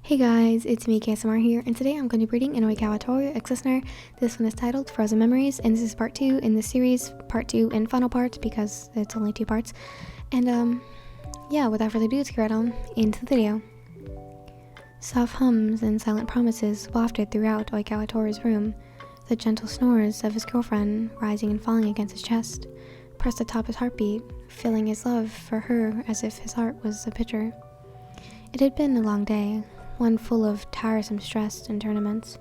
Hey guys, it's me KSMR here, and today I'm going to be reading an Oikawa Tooru X listener. This one is titled Frozen Memories, and this is part 2 in the series, part 2 and final part, because it's only 2 parts. And yeah, without further ado, let's get right on into the video. Soft hums and silent promises wafted throughout Oikawa Tooru's room. The gentle snores of his girlfriend, rising and falling against his chest, pressed atop his heartbeat, filling his love for her as if his heart was a pitcher. It had been a long day, one full of tiresome stress and tournaments.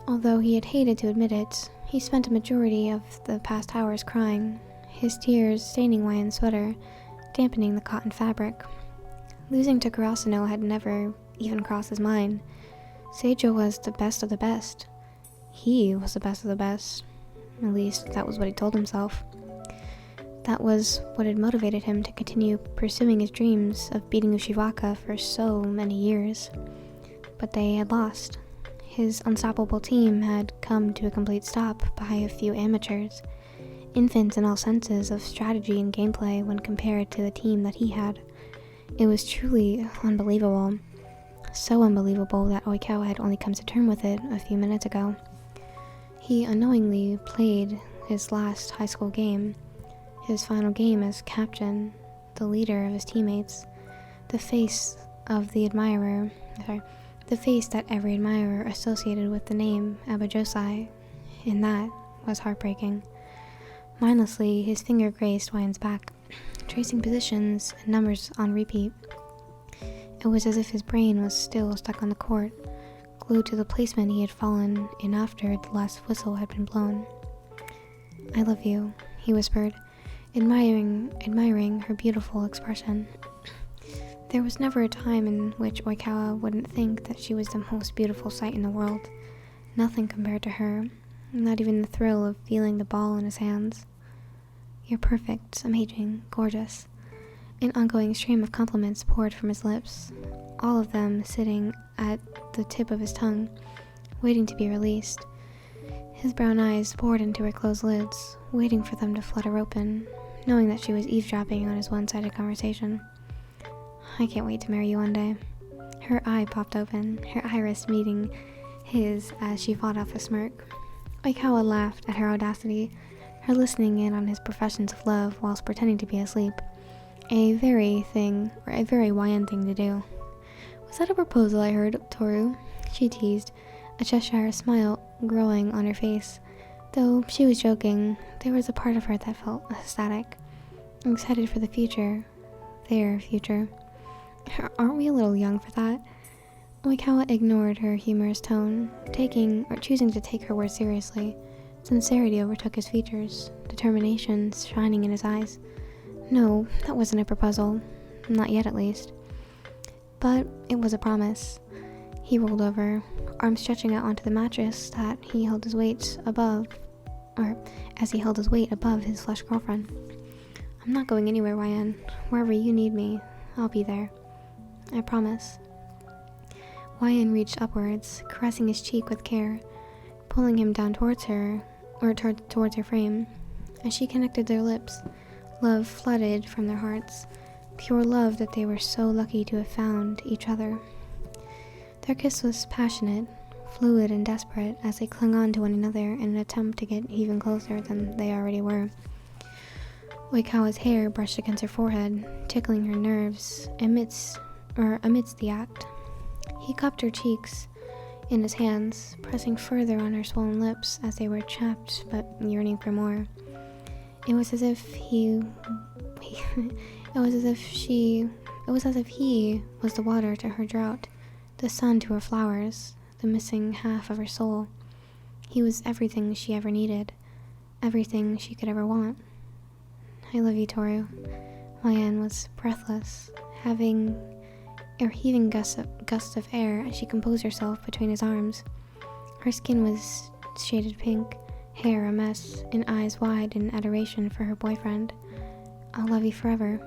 Although he had hated to admit it, he spent a majority of the past hours crying, his tears staining Wayan's sweater, dampening the cotton fabric. Losing to Kurasano had never even crossed his mind. Seijo was the best of the best. He was the best of the best. At least, that was what he told himself. That was what had motivated him to continue pursuing his dreams of beating Ushiwaka for so many years. But they had lost. His unstoppable team had come to a complete stop by a few amateurs, infants in all senses of strategy and gameplay when compared to the team that he had. It was truly unbelievable. So unbelievable that Oikawa had only come to terms with it a few minutes ago. He unknowingly played his last high school game, his final game as captain, the leader of his teammates, the face that every admirer associated with the name Abajosai, and that was heartbreaking. Mindlessly, his finger grazed Wayan's back, tracing positions and numbers on repeat. It was as if his brain was still stuck on the court, glued to the placement he had fallen in after the last whistle had been blown. "I love you," he whispered, admiring her beautiful expression. There was never a time in which Oikawa wouldn't think that she was the most beautiful sight in the world. Nothing compared to her, not even the thrill of feeling the ball in his hands. "You're perfect, amazing, gorgeous." An ongoing stream of compliments poured from his lips, all of them sitting at the tip of his tongue, waiting to be released. His brown eyes bored into her closed lids, waiting for them to flutter open, knowing that she was eavesdropping on his one-sided conversation. "I can't wait to marry you one day." Her eye popped open, her iris meeting his as she fought off a smirk. Oikawa laughed at her audacity, her listening in on his professions of love whilst pretending to be asleep. A very Wayan thing to do. "Was that a proposal I heard, Tooru?" she teased, a Cheshire smile growing on her face. Though she was joking, there was a part of her that felt ecstatic, excited for the future, their future. Aren't we a little young for that? Oikawa ignored her humorous tone, choosing to take her words seriously. Sincerity overtook his features, determination shining in his eyes. No, that wasn't a proposal. Not yet, at least. But it was a promise. He rolled over, arms stretching out onto the mattress as he held his weight above his flesh girlfriend. "I'm not going anywhere, Wayan. Wherever you need me, I'll be there. I promise." Wayan reached upwards, caressing his cheek with care, pulling him down towards her frame. As she connected their lips, love flooded from their hearts, pure love that they were so lucky to have found each other. Their kiss was passionate, fluid and desperate as they clung on to one another in an attempt to get even closer than they already were. Oikawa's hair brushed against her forehead, tickling her nerves amidst the act. He cupped her cheeks in his hands, pressing further on her swollen lips as they were chapped but yearning for more. It was as if he was the water to her drought, the sun to her flowers, the missing half of her soul. He was everything she ever needed, everything she could ever want. "I love you, Tooru." Wayan was breathless, heaving gusts of air as she composed herself between his arms. Her skin was shaded pink, hair a mess, and eyes wide in adoration for her boyfriend. "I'll love you forever."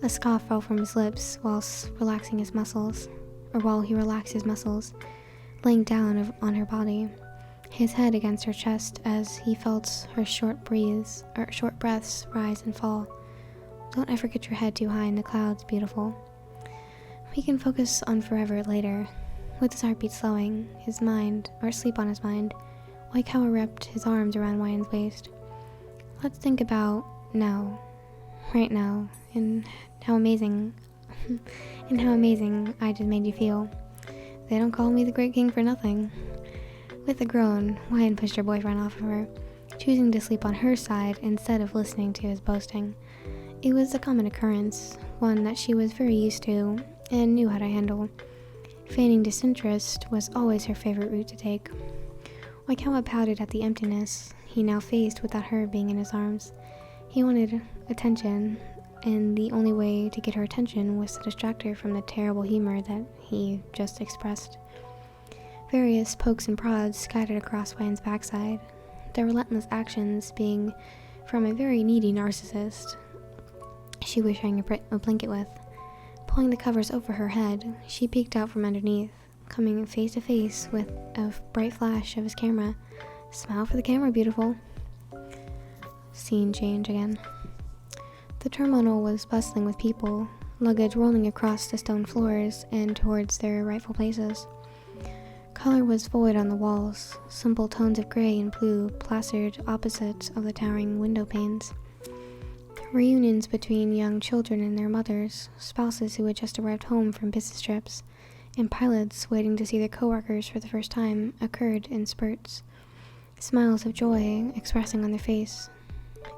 A scoff fell from his lips while he relaxed his muscles, laying down on her body, his head against her chest as he felt her short breaths rise and fall. "Don't ever get your head too high in the clouds, beautiful." We can focus on forever later. With his heartbeat slowing, his mind, or sleep on his mind, Oikawa wrapped his arms around Ryan's waist. Let's think about now, right now, and how amazing I just made you feel. They don't call me the Great King for nothing. With a groan, Ryan pushed her boyfriend off of her, choosing to sleep on her side instead of listening to his boasting. It was a common occurrence, one that she was very used to and knew how to handle. Feigning disinterest was always her favorite route to take. Oikawa pouted at the emptiness he now faced without her being in his arms. He wanted attention, and the only way to get her attention was to distract her from the terrible humor that he just expressed. Various pokes and prods scattered across Ryan's backside, their relentless actions being from a very needy narcissist she was sharing a blanket with. Pulling the covers over her head, she peeked out from underneath, coming face to face with a bright flash of his camera. Smile for the camera, beautiful. Scene change again. The terminal was bustling with people, luggage rolling across the stone floors and towards their rightful places. Color was void on the walls, simple tones of gray and blue plastered opposite of the towering window panes. Reunions between young children and their mothers, spouses who had just arrived home from business trips, and pilots waiting to see their coworkers for the first time occurred in spurts, smiles of joy expressing on their face.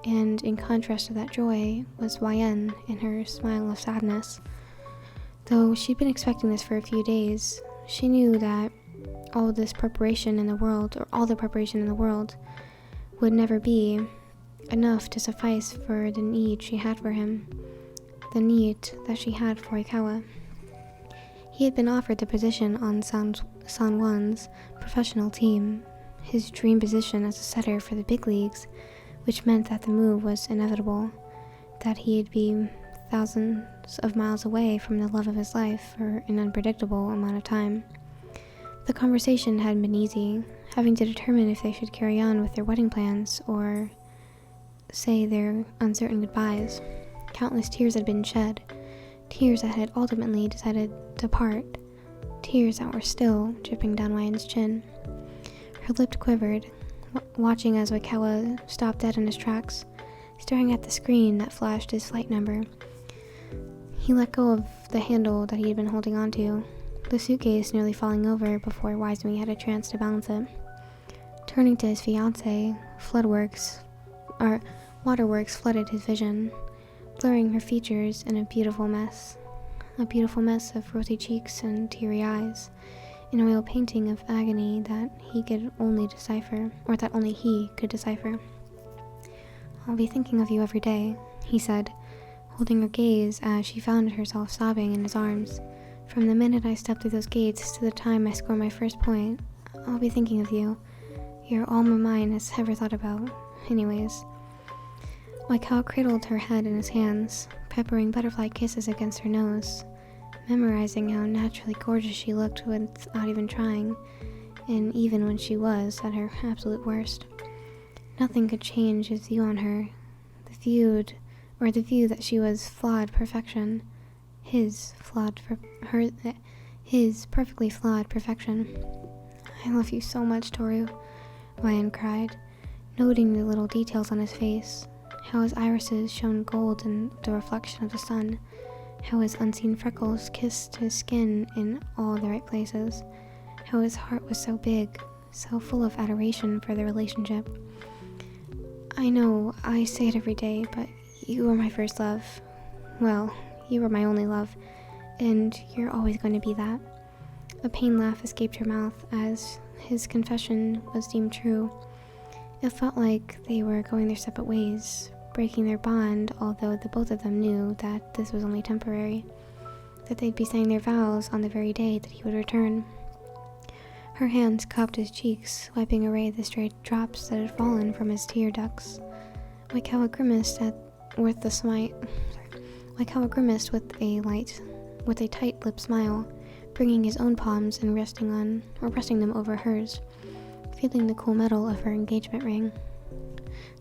And in contrast to that joy was YN and her smile of sadness. Though she'd been expecting this for a few days, she knew that all the preparation in the world would never be enough to suffice for the need she had for him, the need that she had for Oikawa. He had been offered the position on Sanwon's professional team, his dream position as a setter for the big leagues, which meant that the move was inevitable, that he'd be thousands of miles away from the love of his life for an unpredictable amount of time. The conversation hadn't been easy, having to determine if they should carry on with their wedding plans or say their uncertain goodbyes. Countless tears had been shed, tears that had ultimately decided to part, tears that were still dripping down Ryan's chin. Her lip quivered, watching as Oikawa stopped dead in his tracks, staring at the screen that flashed his flight number. He let go of the handle that he had been holding onto, the suitcase nearly falling over before Wisemy had a chance to balance it. Turning to his fiancée, waterworks flooded his vision, blurring her features in a beautiful mess of rosy cheeks and teary eyes, an oil painting of agony that he could only decipher, or that only he could decipher. "I'll be thinking of you every day," he said, holding her gaze as she found herself sobbing in his arms. "From the minute I stepped through those gates to the time I score my first point, I'll be thinking of you. You're all my mind has ever thought about. Anyways." Oikawa cradled her head in his hands, peppering butterfly kisses against her nose, memorizing how naturally gorgeous she looked without even trying, and even when she was at her absolute worst. Nothing could change his view on her, the view that she was flawed perfection, his perfectly flawed perfection. "I love you so much, Tooru," Ryan cried, noting the little details on his face, how his irises shone gold in the reflection of the sun, how his unseen freckles kissed his skin in all the right places, how his heart was so big, so full of adoration for the relationship. "I know, I say it every day, but you were my first love. Well, you were my only love, and you're always going to be that." A pained laugh escaped her mouth as his confession was deemed true. It felt like they were going their separate ways, breaking their bond, although the both of them knew that this was only temporary, that they'd be saying their vows on the very day that he would return. Her hands cupped his cheeks, wiping away the stray drops that had fallen from his tear ducts. Oikawa grimaced with a tight-lipped smile, bringing his own palms and resting them over hers, feeling the cool metal of her engagement ring.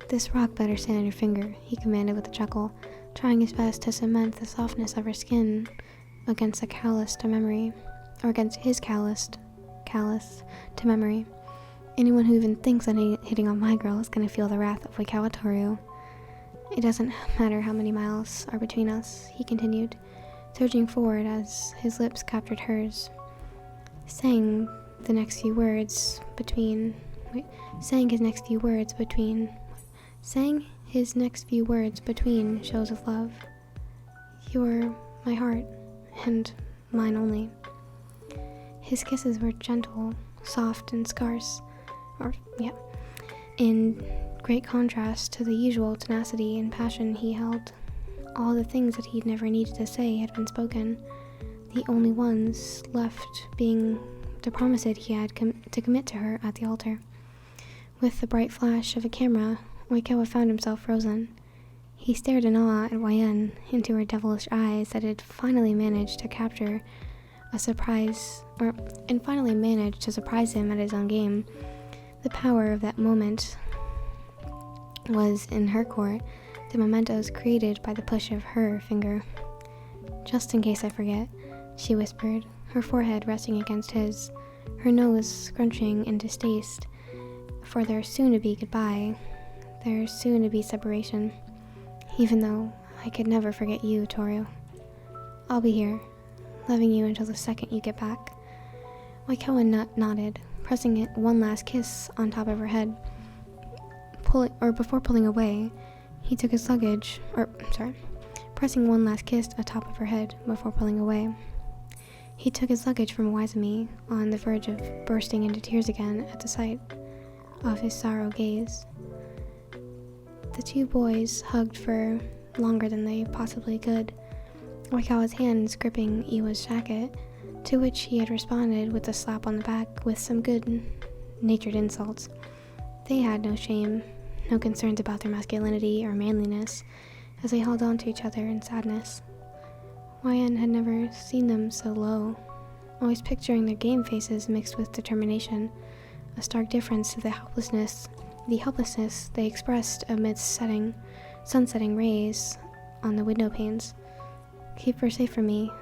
"This rock better stand on your finger," he commanded with a chuckle, trying his best to cement the softness of her skin against a callous to memory, or against his callous to memory. Anyone who even thinks that hitting on my girl is going to feel the wrath of Oikawa Tooru. It doesn't matter how many miles are between us, he continued, surging forward as his lips captured hers, saying his next few words between shows of love. You're my heart, and mine only. His kisses were gentle, soft, and scarce, in great contrast to the usual tenacity and passion he held. All the things that he'd never needed to say had been spoken, the only ones left being the promises he had to commit to her at the altar. With the bright flash of a camera, Oikawa found himself frozen. He stared in awe at YN into her devilish eyes that had finally managed to surprise him at his own game. The power of that moment was in her court, the mementos created by the push of her finger. Just in case I forget, she whispered, her forehead resting against his, her nose scrunching in distaste for their soon-to-be goodbye, their soon-to-be separation. Even though I could never forget you, Tooru. I'll be here, loving you until the second you get back. Oikawa nodded, pressing it one last kiss on top of her head. Before pulling away, he took his luggage, pressing one last kiss atop of her head before pulling away. He took his luggage from Waizumi, on the verge of bursting into tears again at the sight of his sorrow gaze. The two boys hugged for longer than they possibly could, Oikawa's hands gripping Iwa's jacket, to which he had responded with a slap on the back with some good-natured insults. They had no shame, no concerns about their masculinity or manliness, as they held on to each other in sadness. YN had never seen them so low, always picturing their game faces mixed with determination, a stark difference to the helplessness they expressed amidst sunsetting rays on the window panes. Keep her safe from me,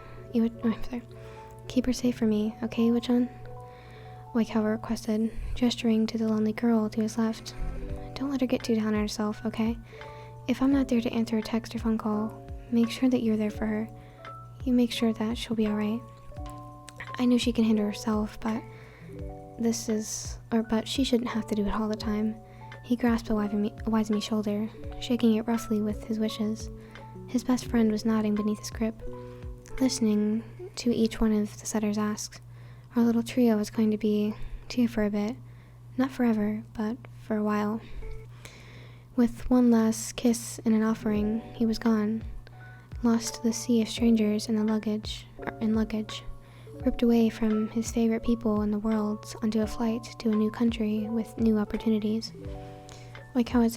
Keep her safe for me, okay, Iwa-chan? Oikawa requested, gesturing to the lonely girl to his left. Don't let her get too down on herself, okay? If I'm not there to answer a text or phone call, make sure that you're there for her. You make sure that she'll be alright. I know she can handle herself, but she shouldn't have to do it all the time. He grasped Waizumi's shoulder, shaking it roughly with his wishes. His best friend was nodding beneath his grip, listening to each one of the setter's asks. Our little trio was going to be two for a bit. Not forever, but for a while. With one last kiss and an offering, he was gone, lost to the sea of strangers in luggage, ripped away from his favorite people in the world onto a flight to a new country with new opportunities. Oikawa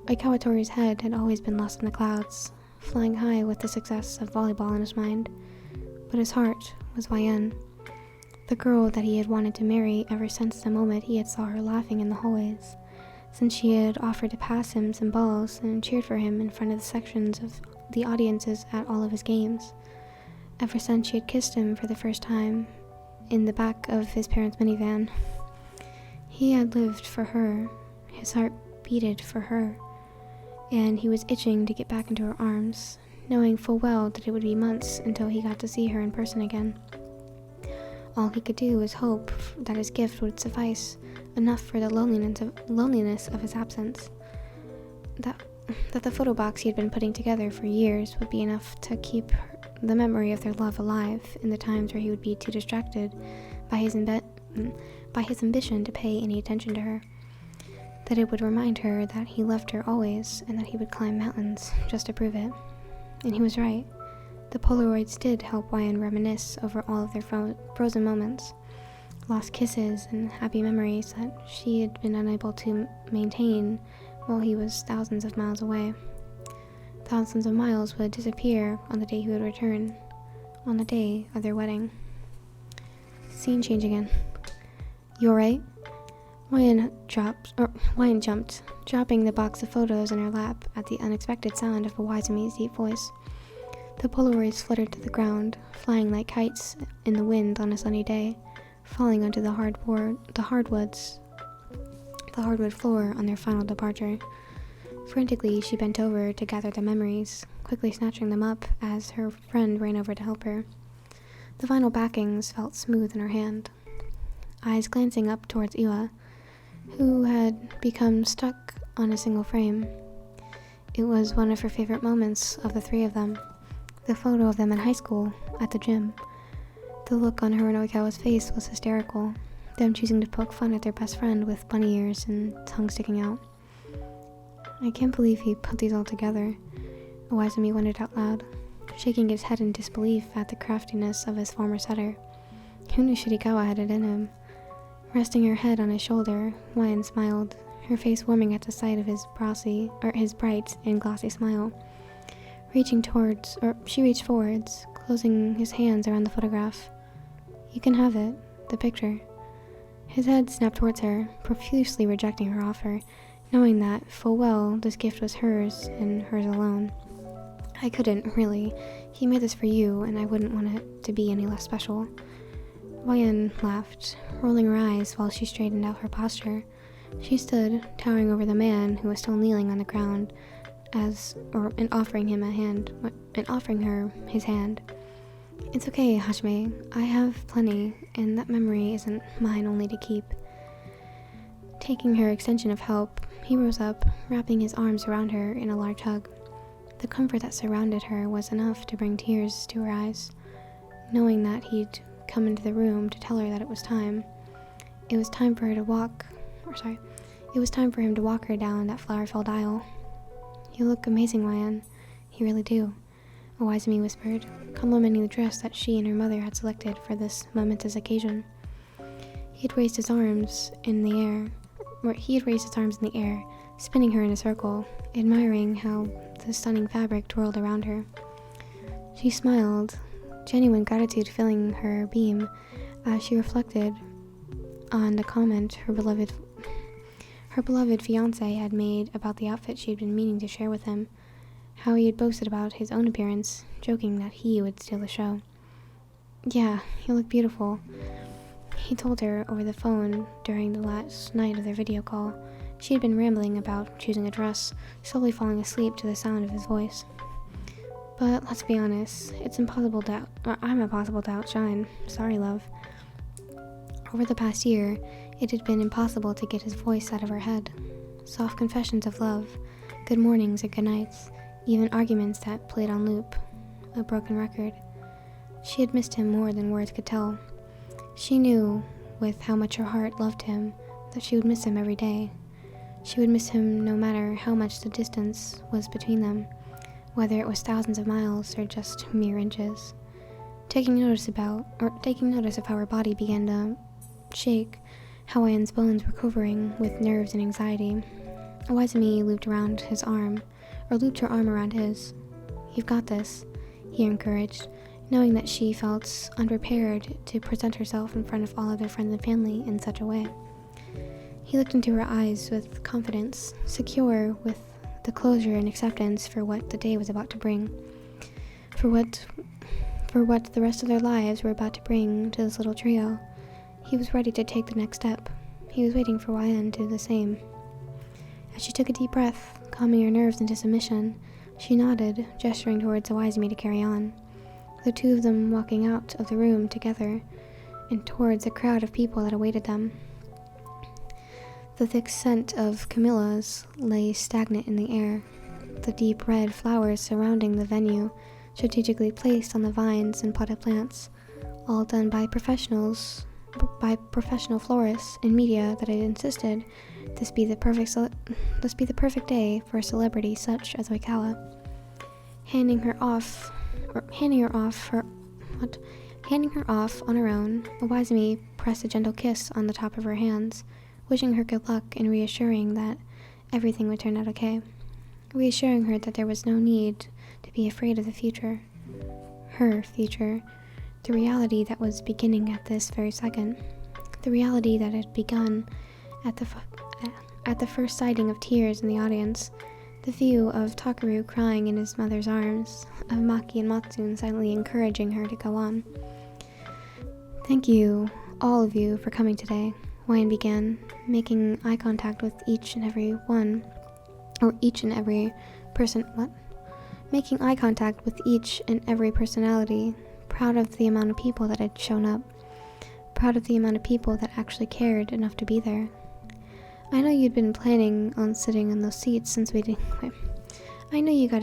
Toru's head had always been lost in the clouds, flying high with the success of volleyball in his mind, but his heart was YN, the girl that he had wanted to marry ever since the moment he had saw her laughing in the hallways, since she had offered to pass him some balls and cheered for him in front of the sections of the audiences at all of his games, ever since she had kissed him for the first time in the back of his parents' minivan. He had lived for her, his heart beated for her, and he was itching to get back into her arms, knowing full well that it would be months until he got to see her in person again. All he could do was hope that his gift would suffice enough for the loneliness of his absence, that the photo box he had been putting together for years would be enough to keep the memory of their love alive in the times where he would be too distracted by his ambition to pay any attention to her, that it would remind her that he loved her always and that he would climb mountains just to prove it. And he was right. The Polaroids did help YN reminisce over all of their frozen moments, lost kisses and happy memories that she had been unable to maintain while he was thousands of miles away. Thousands of miles would disappear on the day he would return, on the day of their wedding. Scene change again. You alright? YN jumped, dropping the box of photos in her lap at the unexpected sound of Waizumi's deep voice. The Polaroids fluttered to the ground, flying like kites in the wind on a sunny day, falling onto the hardwood floor on their final departure. Frantically, she bent over to gather the memories, quickly snatching them up as her friend ran over to help her. The vinyl backings felt smooth in her hand. Eyes glancing up towards Iwa, who had become stuck on a single frame. It was one of her favorite moments of the three of them. The photo of them in high school, at the gym. The look on her and Oikawa's face was hysterical, them choosing to poke fun at their best friend with bunny ears and tongue sticking out. I can't believe he put these all together, Owazumi wondered out loud, shaking his head in disbelief at the craftiness of his former setter. Who knew Shirikawa had it in him? Resting her head on his shoulder, Wyan smiled, her face warming at the sight of his bright and glossy smile. She reached forwards, closing his hands around the photograph. You can have it, the picture. His head snapped towards her, profusely rejecting her offer, knowing that, full well, this gift was hers and hers alone. I couldn't, really. He made this for you, and I wouldn't want it to be any less special. Wyan laughed, rolling her eyes while she straightened out her posture. She stood, towering over the man who was still kneeling on the ground, and offering her his hand. It's okay, Hajime. I have plenty, and that memory isn't mine only to keep. Taking her extension of help, he rose up, wrapping his arms around her in a large hug. The comfort that surrounded her was enough to bring tears to her eyes, knowing that he'd come into the room to tell her that it was time. It was time for him to walk her down that flower-filled aisle. You look amazing, Wyan. You really do, Owazumi whispered, complimenting the dress that she and her mother had selected for this momentous occasion. He had raised his arms in the air, spinning her in a circle, admiring how the stunning fabric twirled around her. She smiled, genuine gratitude filling her beam as she reflected on the comment her beloved fiancé had made about the outfit she had been meaning to share with him, how he had boasted about his own appearance, joking that he would steal the show. Yeah, you look beautiful, he told her over the phone during the last night of their video call. She had been rambling about choosing a dress, slowly falling asleep to the sound of his voice. But let's be honest, I'm impossible to outshine. Sorry, love. Over the past year, it had been impossible to get his voice out of her head. Soft confessions of love, good mornings or good nights, even arguments that played on loop. A broken record. She had missed him more than words could tell. She knew, with how much her heart loved him, that she would miss him every day. She would miss him no matter how much the distance was between them, whether it was thousands of miles or just mere inches. Taking notice of how her body began to shake, how Wyan's bones were quivering with nerves and anxiety, Owazumi looped her arm around his. You've got this, he encouraged, knowing that she felt unprepared to present herself in front of all of their friends and family in such a way. He looked into her eyes with confidence, secure with the closure and acceptance for what the day was about to bring, for what the rest of their lives were about to bring to this little trio. He was ready to take the next step. He was waiting for Wyan to do the same. As she took a deep breath, calming her nerves into submission, she nodded, gesturing towards Owazumi to carry on. The two of them walking out of the room together and towards a crowd of people that awaited them. The thick scent of camellias lay stagnant in the air, the deep red flowers surrounding the venue, strategically placed on the vines and potted plants, all done by professional florists and media that had insisted this be the perfect day for a celebrity such as Oikawa. Handing her off on her own, Owazumi pressed a gentle kiss on the top of her hands, wishing her good luck and reassuring that everything would turn out okay. Reassuring her that there was no need to be afraid of the future. Her future. The reality that was beginning at this very second. The reality that had begun at the first sighting of tears in the audience. The view of Tooru crying in his mother's arms, of Maki and Matsune silently encouraging her to go on. "Thank you, all of you, for coming today," Wyan began, making eye contact with each and every personality, proud of the amount of people that had shown up, proud of the amount of people that actually cared enough to be there. "I know you'd been planning on sitting in those seats since we didn't. I know you'd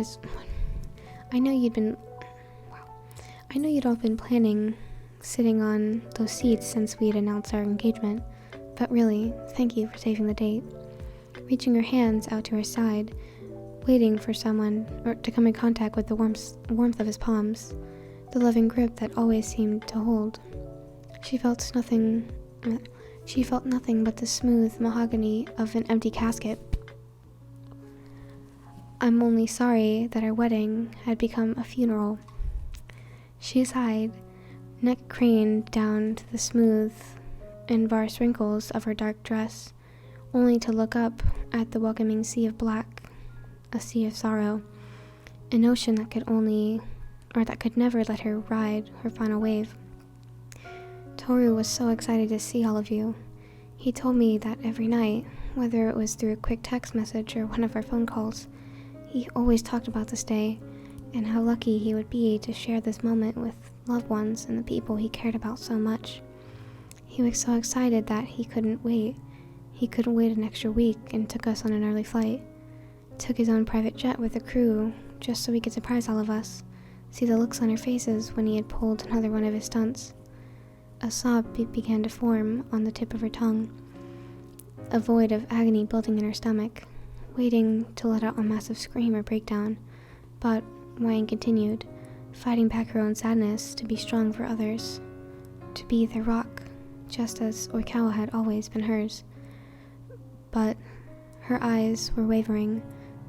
all been planning sitting on those seats since we'd announced our engagement. But really, thank you for saving the date." Reaching her hands out to her side, waiting for someone to come in contact with the warmth of his palms, the loving grip that always seemed to hold. She felt nothing but the smooth mahogany of an empty casket. "I'm only sorry that our wedding had become a funeral." She sighed, neck craned down to the smooth and sparse wrinkles of her dark dress, only to look up at the welcoming sea of black, a sea of sorrow, an ocean that could never let her ride her final wave. "Tooru was so excited to see all of you. He told me that every night, whether it was through a quick text message or one of our phone calls, he always talked about this day and how lucky he would be to share this moment with loved ones and the people he cared about so much. He was so excited that he couldn't wait. He couldn't wait an extra week and took us on an early flight. Took his own private jet with a crew just so he could surprise all of us, see the looks on our faces when he had pulled another one of his stunts." A sob began to form on the tip of her tongue, a void of agony building in her stomach, waiting to let out a massive scream or breakdown. But Wyan continued, fighting back her own sadness to be strong for others, to be their rock, just as Oikawa had always been hers. But her eyes were wavering,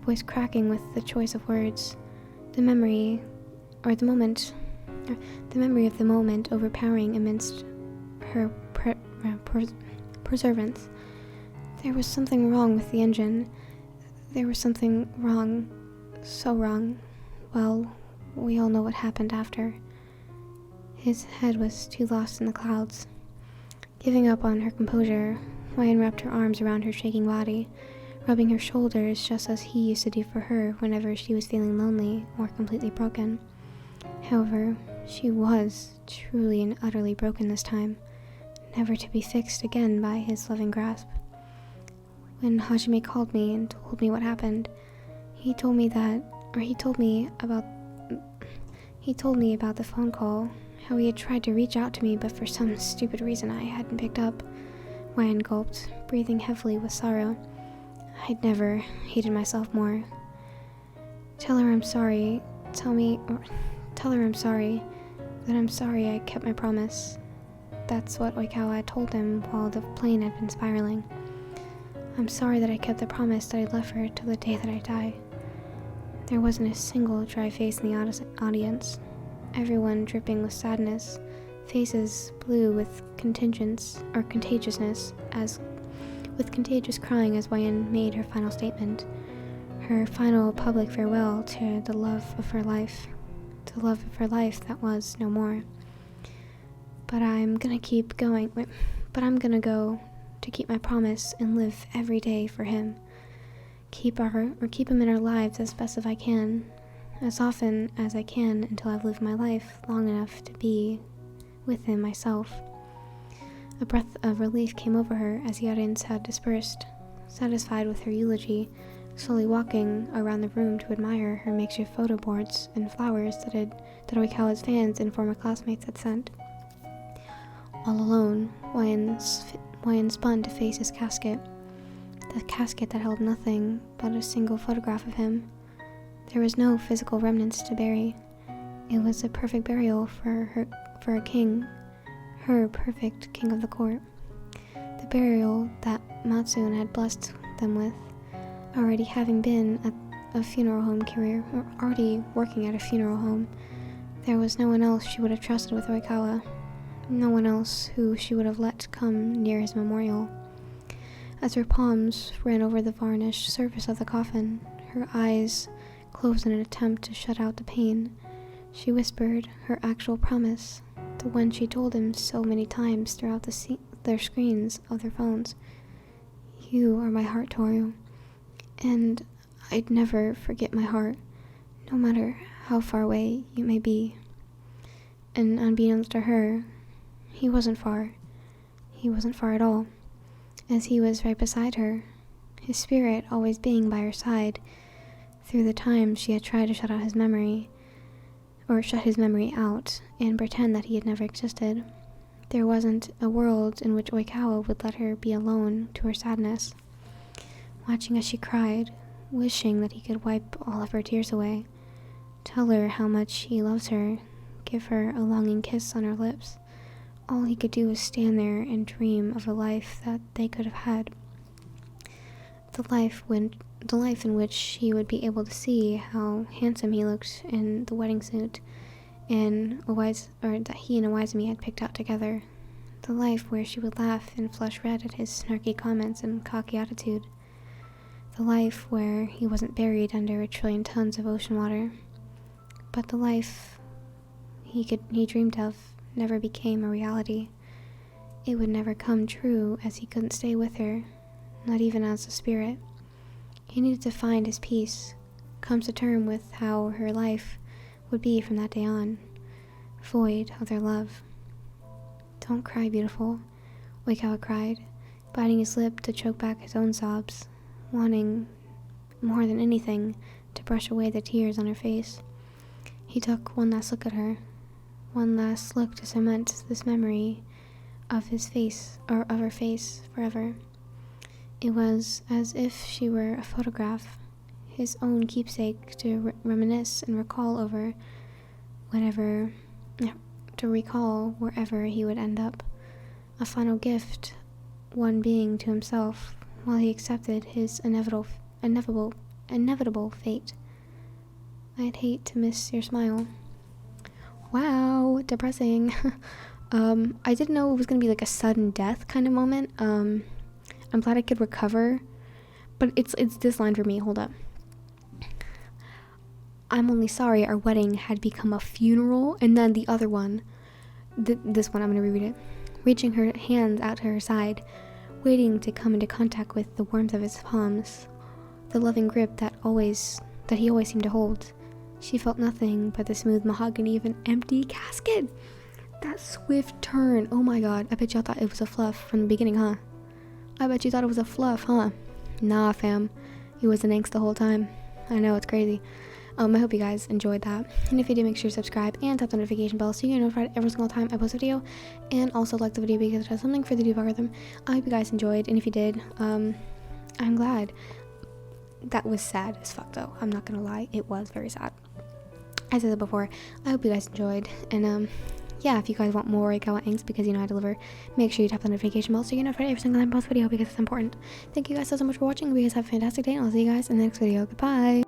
voice cracking with the choice of words, the memory of the moment overpowering amidst her perseverance. There was something wrong with the engine. There was something wrong, so wrong. Well, we all know what happened after. His head was too lost in the clouds. Giving up on her composure, Wyan wrapped her arms around her shaking body, rubbing her shoulders just as he used to do for her whenever she was feeling lonely or completely broken. However, she was truly and utterly broken this time, never to be fixed again by his loving grasp. When Hajime called me and told me what happened, he told me about the phone call, how he had tried to reach out to me, but for some stupid reason I hadn't picked up. Wyan gulped, breathing heavily with sorrow. I'd never hated myself more. Tell her I'm sorry. Tell her I'm sorry. That I'm sorry I kept my promise. That's what Oikawa had told him while the plane had been spiraling. I'm sorry that I kept the promise that I'd love her till the day that I die. There wasn't a single dry face in the audience. Everyone dripping with sadness, faces blue with contagious crying as Wyan made her final statement, her final public farewell to the love of her life, that was no more. But I'm gonna go to keep my promise and live every day for him. Keep him in our lives as best as I can, as often as I can until I've lived my life long enough to be with him myself. A breath of relief came over her as the audience had dispersed, satisfied with her eulogy, slowly walking around the room to admire her makeshift photo boards and flowers that Oikawa's fans and former classmates had sent. All alone, Wyan spun to face his casket, the casket that held nothing but a single photograph of him. There was no physical remnants to bury. It was a perfect burial for a king, her perfect king of the court. The burial that Matsune had blessed them with, already having been at a funeral home career, or already working at a funeral home. There was no one else she would have trusted with Oikawa, no one else who she would have let come near his memorial. As her palms ran over the varnished surface of the coffin, her eyes closed in an attempt to shut out the pain. She whispered her actual promise, the one she told him so many times throughout their screens of their phones. You are my heart, Tooru, and I'd never forget my heart, no matter how far away you may be. And unbeknownst to her, he wasn't far. He wasn't far at all, as he was right beside her, his spirit always being by her side through the times she had tried to shut his memory out and pretend that he had never existed. There wasn't a world in which Oikawa would let her be alone to her sadness. Watching as she cried, wishing that he could wipe all of her tears away, tell her how much he loves her, give her a longing kiss on her lips. All he could do was stand there and dream of a life that they could have had. The life in which he would be able to see how handsome he looked in the wedding suit, that he and Iwaizumi had picked out together. The life where she would laugh and flush red at his snarky comments and cocky attitude. The life where he wasn't buried under 1 trillion tons of ocean water. But the life he dreamed of never became a reality. It would never come true, as he couldn't stay with her, not even as a spirit. He needed to find his peace, come to terms with how her life would be from that day on, void of their love. Don't cry, beautiful, Oikawa cried, biting his lip to choke back his own sobs, wanting more than anything to brush away the tears on her face. He took one last look at her, one last look to cement this memory of his face, or of her face, forever. It was as if she were a photograph, his own keepsake to reminisce and recall over wherever he would end up. A final gift, one being to himself, while he accepted his inevitable fate. I'd hate to miss your smile. Wow, depressing. I didn't know it was gonna be like a sudden death kind of moment. I'm glad I could recover, but it's this line for me. Hold up. I'm only sorry our wedding had become a funeral. And then the other one, this one, I'm gonna reread it. Reaching her hands out to her side, waiting to come into contact with the warmth of his palms, the loving grip that he always seemed to hold. She felt nothing but the smooth mahogany of an empty casket. That swift turn. Oh my god. I bet y'all thought it was a fluff from the beginning, huh? I bet you thought it was a fluff, huh? Nah, fam. It was an angst the whole time. I know, it's crazy. I hope you guys enjoyed that. And if you did, make sure to subscribe and tap the notification bell so you get notified every single time I post a video. And also like the video because it does something for the YouTube algorithm. I hope you guys enjoyed. And if you did, I'm glad. That was sad as fuck though. I'm not gonna lie. It was very sad. I said that before. I hope you guys enjoyed. And yeah, if you guys want more Oikawa inks because you know I deliver, make sure you tap the notification bell so you get notified every single time I post a video because it's important. Thank you guys so much for watching. Hope you guys have a fantastic day and I'll see you guys in the next video. Goodbye.